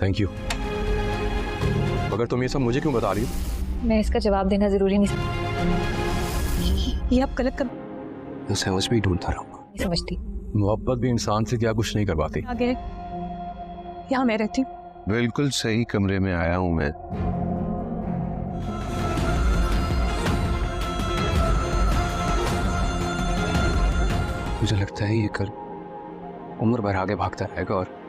Thank you. मगर तुम ये सब मुझे क्यों बता रही हो? मैं इसका जवाब देना जरूरी नहीं ये आप गलत कर मैं समझ भी ढूंढता रहूंगा। नहीं समझती। मोहब्बत भी इंसान से क्या कुछ नहीं कर पाती। आगे यहाँ मैं रहती हूँ। बिल्कुल सही कमरे में आया हूं मैं। मुझे लगता है ये कर उम्र भर आगे भागता रहेगा। और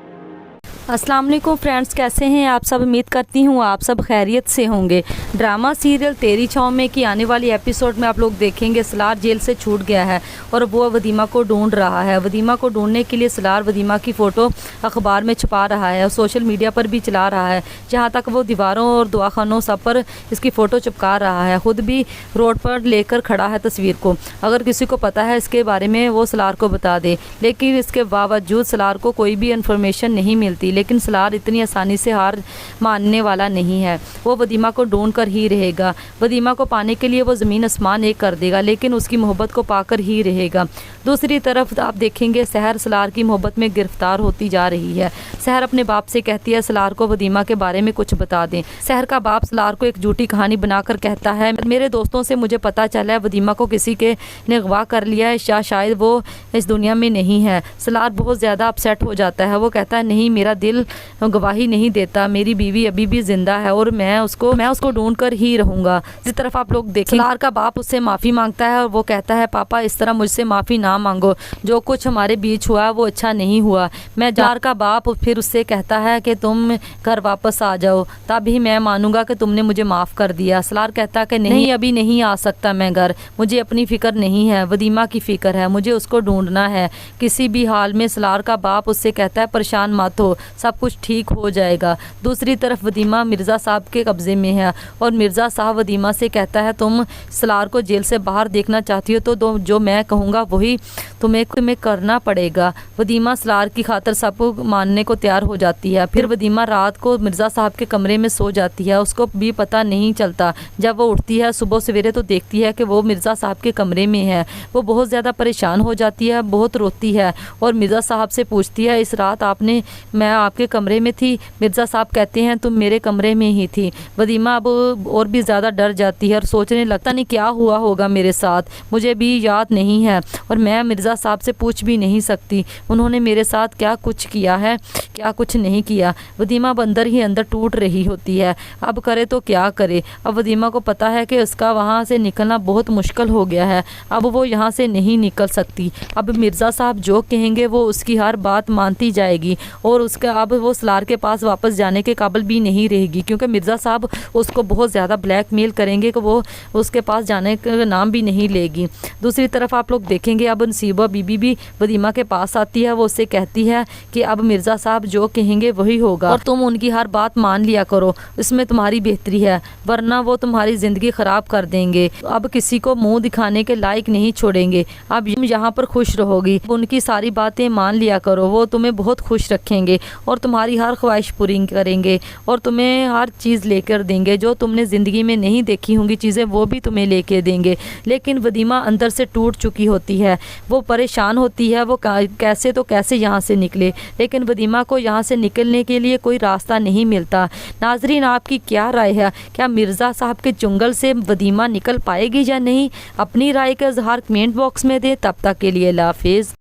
अस्सलाम वालेकुम फ्रेंड्स, कैसे हैं आप सब? उम्मीद करती हूँ आप सब खैरियत से होंगे। ड्रामा सीरियल तेरी छाँव में की आने वाली एपिसोड में आप लोग देखेंगे सलार जेल से छूट गया है और वो वदीमा को ढूंढ रहा है। वदीमा को ढूंढने के लिए सलार वदीमा की फ़ोटो अखबार में छुपा रहा है और सोशल मीडिया पर भी चला रहा है, जहाँ तक वो दीवारों और दुआखानों सब पर इसकी फ़ोटो चिपका रहा है। ख़ुद भी रोड पर लेकर खड़ा है तस्वीर को। अगर किसी को पता है इसके बारे में वो सलार को बता दे, लेकिन इसके बावजूद सलार को कोई भी इन्फॉर्मेशन नहीं मिलती। लेकिन सलार इतनी आसानी से हार मानने वाला नहीं है। वो वदीमा को ढूंढ कर ही रहेगा। वदीमा को पाने के लिए वो ज़मीन आसमान एक कर देगा, लेकिन उसकी मोहब्बत को पाकर ही रहेगा। दूसरी तरफ आप देखेंगे सहर सलार की मोहब्बत में गिरफ्तार होती जा रही है। सहर अपने बाप से कहती है सलार को वदीमा के बारे में कुछ बता दें। सहर का बाप सलार को एक झूठी कहानी बनाकर कहता है, मेरे दोस्तों से मुझे पता चला है वदीमा को किसी के ने अगवा कर लिया है, शायद वो इस दुनिया में नहीं है। सलार बहुत ज़्यादा अपसेट हो जाता है। वो कहता है नहीं, मेरा दिल गवाही नहीं देता, मेरी बीवी अभी भी जिंदा है और मैं उसको ढूंढ कर ही रहूँगा। इस तरफ आप लोग देखें सलार का बाप उससे माफ़ी मांगता है और वो कहता है पापा इस तरह मुझसे माफ़ी ना मांगो, जो कुछ हमारे बीच हुआ वो अच्छा नहीं हुआ। सलार का बाप फिर उससे कहता है कि तुम घर वापस आ जाओ, तभी मैं मानूंगा कि तुमने मुझे माफ़ कर दिया। सलार कहता है कि नहीं, अभी नहीं आ सकता मैं घर, मुझे अपनी फ़िक्र नहीं है, वदीमा की फ़िक्र है, मुझे उसको ढूंढना है किसी भी हाल में। सलार का बाप उससे कहता है परेशान मत हो, सब कुछ ठीक हो जाएगा। दूसरी तरफ वदीमा मिर्ज़ा साहब के कब्ज़े में है और मिर्ज़ा साहब वदीमा से कहता है तुम सलार को जेल से बाहर देखना चाहती हो तो जो मैं कहूँगा वही तुम्हें करना पड़ेगा। वदीमा सलार की खातर सब मानने को तैयार हो जाती है। फिर वदीमा रात को मिर्ज़ा साहब के कमरे में सो जाती है। उसको भी पता नहीं चलता। जब वो उठती है सुबह सवेरे तो देखती है कि वो मिर्ज़ा साहब के कमरे में है। वो बहुत ज़्यादा परेशान हो जाती है, बहुत रोती है और मिर्ज़ा साहब से पूछती है इस रात मैं आपके कमरे में थी? मिर्ज़ा साहब कहते हैं तुम मेरे कमरे में ही थी। वदीमा अब और भी ज़्यादा डर जाती है और सोचने लगता नहीं क्या हुआ होगा मेरे साथ, मुझे भी याद नहीं है और मैं मिर्ज़ा साहब से पूछ भी नहीं सकती उन्होंने मेरे साथ क्या कुछ किया है, क्या कुछ नहीं किया। वदीमा अंदर ही अंदर टूट रही होती है। अब करे तो क्या करे। अब वदीमा को पता है कि उसका वहाँ से निकलना बहुत मुश्किल हो गया है। अब वो यहाँ से नहीं निकल सकती। अब मिर्ज़ा साहब जो कहेंगे वो उसकी हर बात मानती जाएगी और उसका अब वो सलार के पास वापस जाने के काबिल भी नहीं रहेगी, क्योंकि मिर्ज़ा साहब उसको बहुत ज़्यादा ब्लैकमेल करेंगे कि वो उसके पास जाने का नाम भी नहीं लेगी। दूसरी तरफ आप लोग देखेंगे अब नसीबा बीबी भी वदीमा के पास आती है। वो उससे कहती है कि अब मिर्ज़ा साहब जो कहेंगे वही होगा और तुम उनकी हर बात मान लिया करो, इसमें तुम्हारी बेहतरी है, वरना वो तुम्हारी ज़िंदगी ख़राब कर देंगे। अब किसी को मुँह दिखाने के लायक नहीं छोड़ेंगे। अब यहाँ पर खुश रहोगी, उनकी सारी बातें मान लिया करो, वो तुम्हें बहुत खुश रखेंगे और तुम्हारी हर ख्वाहिश पूरी करेंगे और तुम्हें हर चीज़ लेकर देंगे। जो तुमने ज़िंदगी में नहीं देखी होंगी चीज़ें वो भी तुम्हें लेके देंगे। लेकिन वदीमा अंदर से टूट चुकी होती है। वो परेशान होती है, वो कैसे यहाँ से निकले। लेकिन वदीमा को यहाँ से निकलने के लिए कोई रास्ता नहीं मिलता। नाजरीन आपकी क्या राय है? क्या मिर्ज़ा साहब के जंगल से वदीमा निकल पाएगी या नहीं? अपनी राय का इज़हार कमेंट बॉक्स में दें। तब तक के लिए अल्लाह हाफिज़।